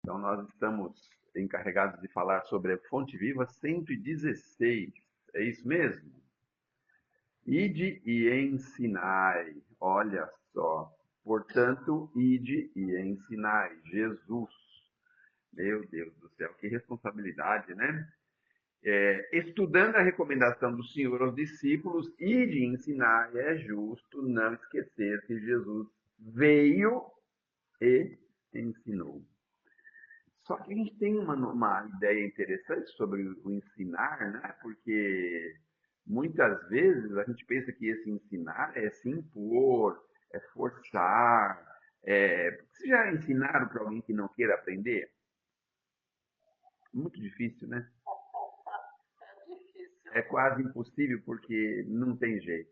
Então, nós estamos encarregados de falar sobre a Fonte Viva 116. É isso mesmo? Ide e ensinai. Olha só. Portanto, ide e ensinai. Jesus. Meu Deus do céu, que responsabilidade, né? Estudando a recomendação do Senhor aos discípulos, ide e ensinai, é justo não esquecer que Jesus veio e ensinou. Só que a gente tem uma ideia interessante sobre o ensinar, né? Porque muitas vezes a gente pensa que esse ensinar é se impor, é forçar. Vocês já ensinaram para alguém que não queira aprender? Muito difícil, né? É difícil. É quase impossível porque não tem jeito.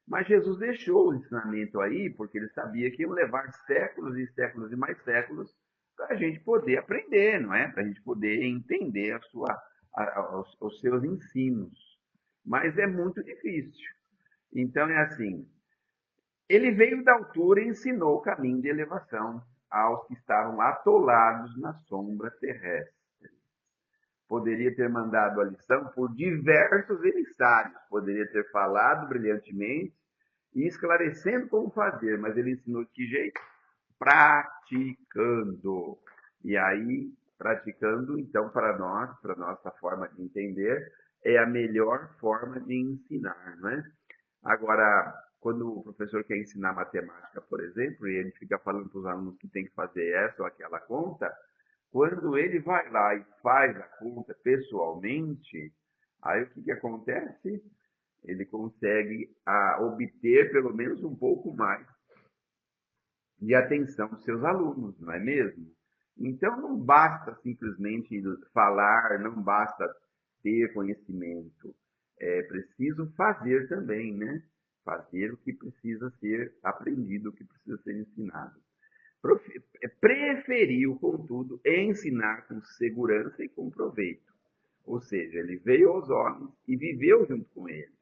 Mas Jesus deixou o ensinamento aí porque ele sabia que iam levar séculos e séculos e mais séculos para a gente poder aprender, não é? Para a gente poder entender os seus ensinos. Mas é muito difícil. Então é assim: ele veio da altura e ensinou o caminho de elevação aos que estavam atolados na sombra terrestre. Poderia ter mandado a lição por diversos emissários, poderia ter falado brilhantemente e esclarecendo como fazer, mas ele ensinou de que jeito? Praticando. E aí, praticando, então, para nossa forma de entender, é a melhor forma de ensinar, não é? Agora, quando o professor quer ensinar matemática, por exemplo, e ele fica falando para os alunos que tem que fazer essa ou aquela conta, quando ele vai lá e faz a conta pessoalmente, aí o que, que acontece? Ele consegue obter pelo menos um pouco mais de atenção dos seus alunos, não é mesmo? Então não basta simplesmente falar, não basta ter conhecimento, é preciso fazer também, né? Fazer o que precisa ser aprendido, o que precisa ser ensinado. Preferiu, contudo, ensinar com segurança e com proveito. Ou seja, ele veio aos homens e viveu junto com eles,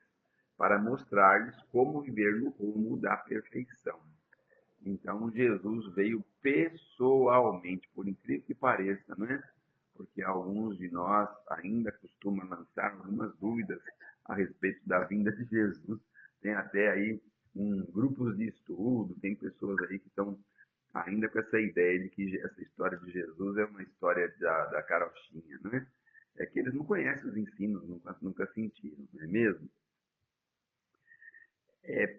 para mostrar-lhes como viver no rumo da perfeição. Então, Jesus veio pessoalmente, por incrível que pareça, né? Porque alguns de nós ainda costumam lançar algumas dúvidas a respeito da vinda de Jesus. Tem até aí grupos de estudo, tem pessoas aí que estão ainda com essa ideia de que essa história de Jesus é uma história da carochinha, né? É que eles não conhecem os ensinos, nunca sentiram, não é mesmo?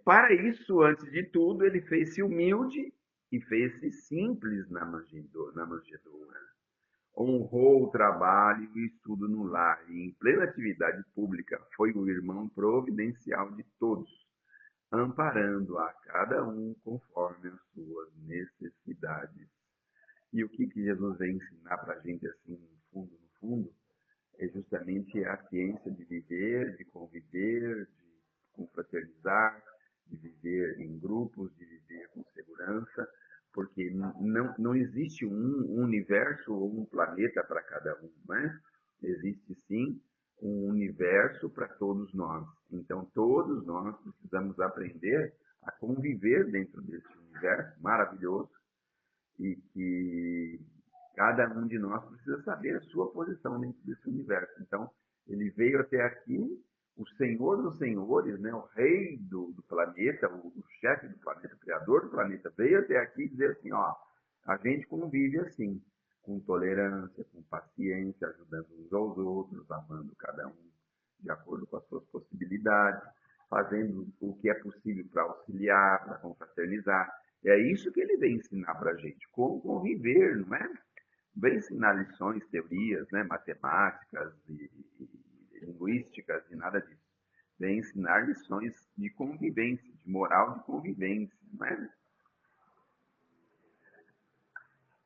Para isso, antes de tudo, ele fez-se humilde e fez-se simples na manjedoura. Honrou o trabalho e o estudo no lar e, em plena atividade pública, foi o irmão providencial de todos, amparando a cada um conforme as suas necessidades. E o que Jesus vem ensinar para a gente, assim, no fundo, é justamente a ciência de viver, de conviver, de confraternizar, de viver em grupos, de viver com segurança, porque não existe um universo ou um planeta para cada um, né? Existe sim um universo para todos nós. Então, todos nós precisamos aprender a conviver dentro desse universo maravilhoso e que cada um de nós precisa saber a sua posição dentro desse universo. Então, ele veio até aqui, o Senhor dos Senhores, né, o rei do planeta, o chefe do planeta, o criador do planeta, veio até aqui dizer assim, ó, a gente convive assim, com tolerância, com paciência, ajudando uns aos outros, amando cada um de acordo com as suas possibilidades, fazendo o que é possível para auxiliar, para confraternizar. É isso que ele vem ensinar para a gente, como conviver, não é? Vem ensinar lições, teorias, né, matemáticas e linguísticas e nada disso. Vem ensinar lições de convivência, de moral de convivência, não é?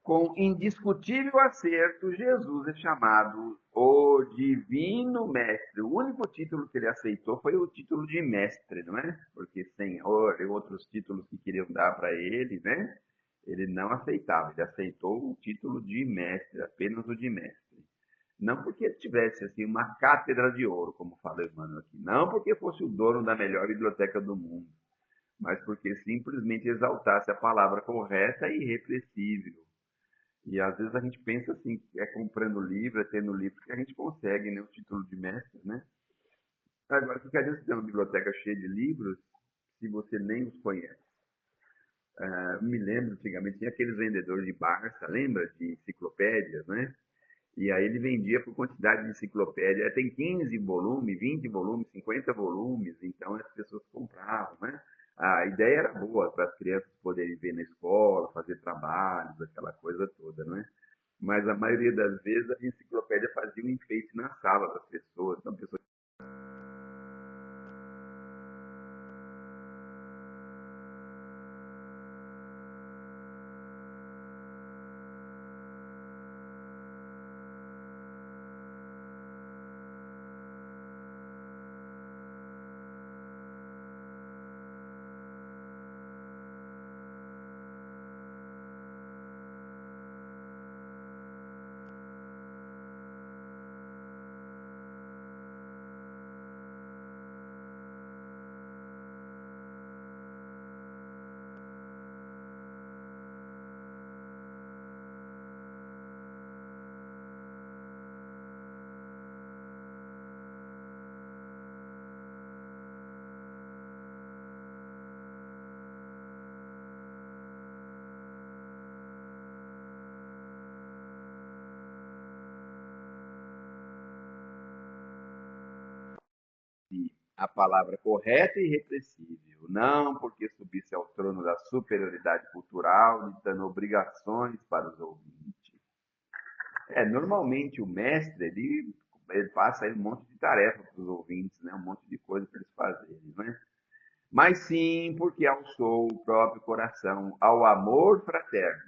Com indiscutível acerto, Jesus é chamado o Divino Mestre. O único título que ele aceitou foi o título de mestre, não é? Porque Senhor e outros títulos que queriam dar para ele, né? Ele não aceitava. Ele aceitou o título de mestre, apenas o de mestre. Não porque ele tivesse assim uma cátedra de ouro, como fala Emmanuel aqui. Não porque fosse o dono da melhor biblioteca do mundo, mas porque simplesmente exaltasse a palavra correta e irrepressível E às vezes a gente pensa assim, que é comprando livro, é tendo livro, que a gente consegue, né, o título de mestre, né? Agora, que adianta você ter uma biblioteca cheia de livros se você nem os conhece? Me lembro, antigamente, tinha aqueles vendedores de Barça, lembra? De enciclopédias, né? E aí ele vendia por quantidade de enciclopédia. Tem 15 volumes, 20 volumes, 50 volumes, então as pessoas compravam, né? A ideia era boa para as crianças poderem ver na escola, fazer trabalhos, aquela coisa toda, né? Mas a maioria das vezes a enciclopédia fazia um enfeite na sala das pessoas. Então, a pessoa a palavra correta e irrepressível, não porque subisse ao trono da superioridade cultural, ditando obrigações para os ouvintes. Normalmente o mestre, ele passa aí um monte de tarefa para os ouvintes, né? Um monte de coisa para eles fazerem, né? Mas sim porque alçou o próprio coração ao amor fraterno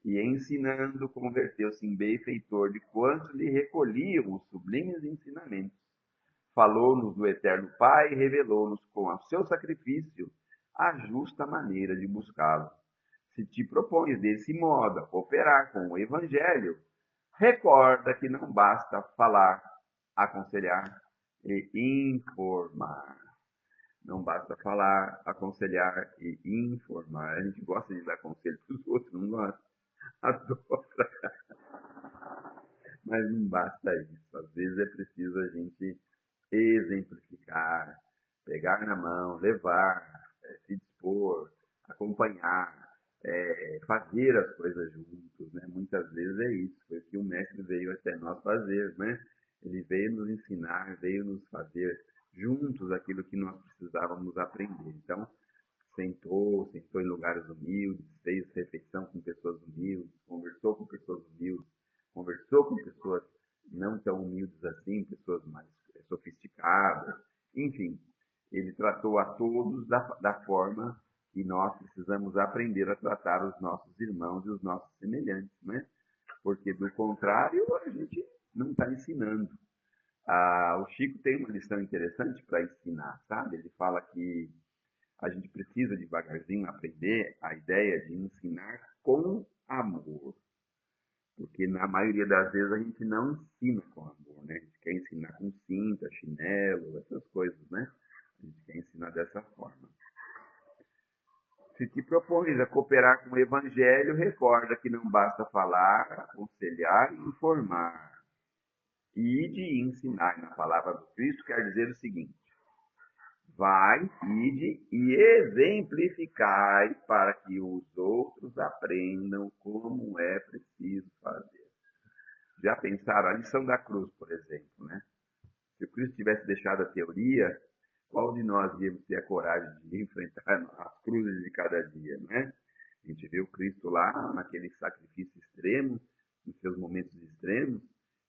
e ensinando converteu-se em benfeitor de quantos lhe recolhiam os sublimes ensinamentos. Falou-nos do eterno Pai e revelou-nos com o seu sacrifício a justa maneira de buscá-lo. Se te propões desse modo a cooperar com o Evangelho, recorda que não basta falar, aconselhar e informar. Não basta falar, aconselhar e informar. A gente gosta de dar conselho para os outros, não gosta? Adora. Mas não basta isso. Às vezes é preciso a gente exemplificar, pegar na mão, levar, se dispor, acompanhar, fazer as coisas juntos, né? Muitas vezes é isso, foi o que o mestre veio até nós fazer, né? Ele veio nos ensinar, veio nos fazer juntos aquilo que nós precisávamos aprender. Então, sentou em lugares humildes, fez refeição com pessoas humildes, conversou com pessoas humildes, conversou com pessoas não tão humildes assim, pessoas mais sofisticadas, enfim, ele tratou a todos da forma que nós precisamos aprender a tratar os nossos irmãos e os nossos semelhantes, né? Porque do contrário a gente não está ensinando. O Chico tem uma lição interessante para ensinar, sabe? Ele fala que a gente precisa devagarzinho aprender a ideia de ensinar com amor. Porque na maioria das vezes a gente não ensina com amor, né? A gente quer ensinar com cinta, chinelo, essas coisas, né? A gente quer ensinar dessa forma. Se te propões a cooperar com o Evangelho, recorda que não basta falar, aconselhar e informar. E de ensinar na palavra do Cristo quer dizer o seguinte: vai, ide e exemplificai para que os outros aprendam como é preciso fazer. Já pensaram? A lição da cruz, por exemplo, né? Se o Cristo tivesse deixado a teoria, qual de nós íamos ter a coragem de enfrentar as cruzes de cada dia, né? A gente vê o Cristo lá naquele sacrifício extremo, nos seus momentos extremos,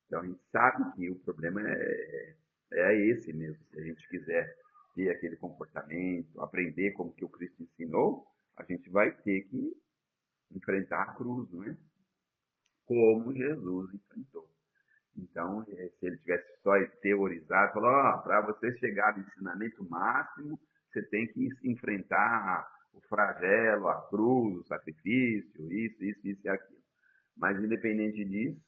então a gente sabe que o problema é esse mesmo. Se a gente quiser ter aquele comportamento, aprender como que o Cristo ensinou, a gente vai ter que enfrentar a cruz, não é? Como Jesus enfrentou. Então, se ele tivesse só teorizado, falou, para você chegar no ensinamento máximo, você tem que enfrentar o flagelo, a cruz, o sacrifício, isso e aquilo. Mas, independente disso,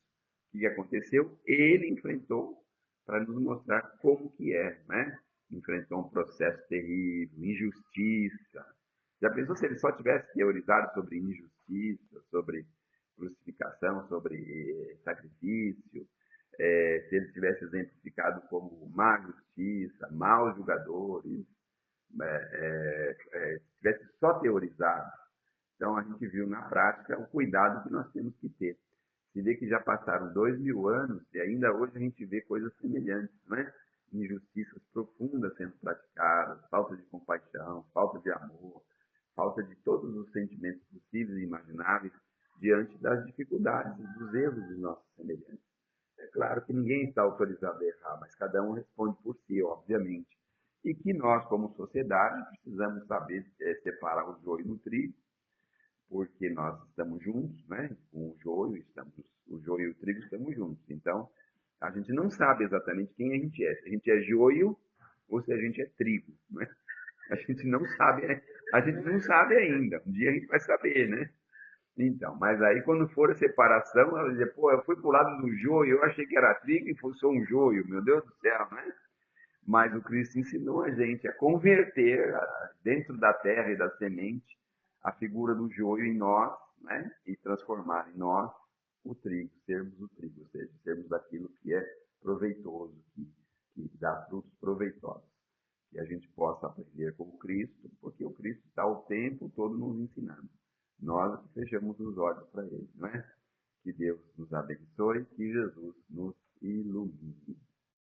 o que aconteceu? Ele enfrentou para nos mostrar como que é, né? Enfrentou um processo terrível, injustiça. Já pensou se ele só tivesse teorizado sobre injustiça, sobre crucificação, sobre sacrifício, se ele tivesse exemplificado como má justiça, maus julgadores, se tivesse só teorizado. Então, a gente viu na prática o cuidado que nós temos que ter. Se vê que já passaram 2000 anos e ainda hoje a gente vê coisas semelhantes, né? Injustiças profundas sendo praticadas, falta de compaixão, falta de amor, falta de todos os sentimentos possíveis e imagináveis diante das dificuldades, dos erros dos nossos semelhantes. É claro que ninguém está autorizado a errar, mas cada um responde por si, obviamente. E que nós, como sociedade, precisamos saber separar o joio do trigo, porque nós estamos juntos, né? Com o joio e o trigo estamos juntos. Então, a gente não sabe exatamente quem a gente é. Se a gente é joio ou se a gente é trigo, né? A gente não sabe, né? A gente não sabe ainda. Um dia a gente vai saber, né? Então, mas aí quando for a separação, ela dizer, pô, eu fui pro lado do joio, eu achei que era trigo e foi só um joio, meu Deus do céu, né? Mas o Cristo ensinou a gente a converter dentro da terra e da semente a figura do joio em nós, né? E transformar em nós o trigo, sermos o trigo, ou seja, sermos daquilo que é proveitoso, que dá frutos proveitosos. Que a gente possa aprender com o Cristo, porque o Cristo está o tempo todo nos ensinando. Nós que fechamos os olhos para ele, não é? Que Deus nos abençoe, que Jesus nos ilumine.